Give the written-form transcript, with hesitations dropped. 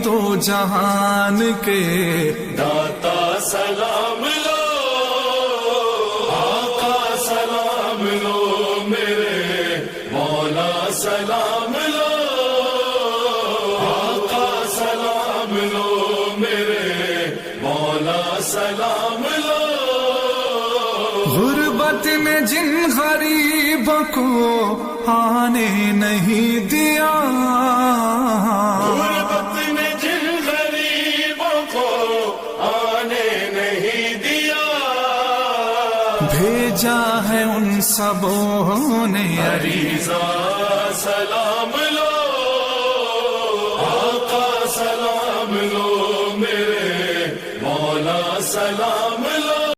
دو جہان کے داتا سلام لو، آقا سلام لو، میرے مولا سلام لو، آقا سلام لو، میرے مولا سلام لو۔ غربت نے جن غریبوں کو آنے نہیں دیا، غربت نے جن غریبوں کو آنے نہیں دیا، بھیجا ہے ان سبوں نے عریضہ سلام لو، آقا سلام لو، میرے مولا سلام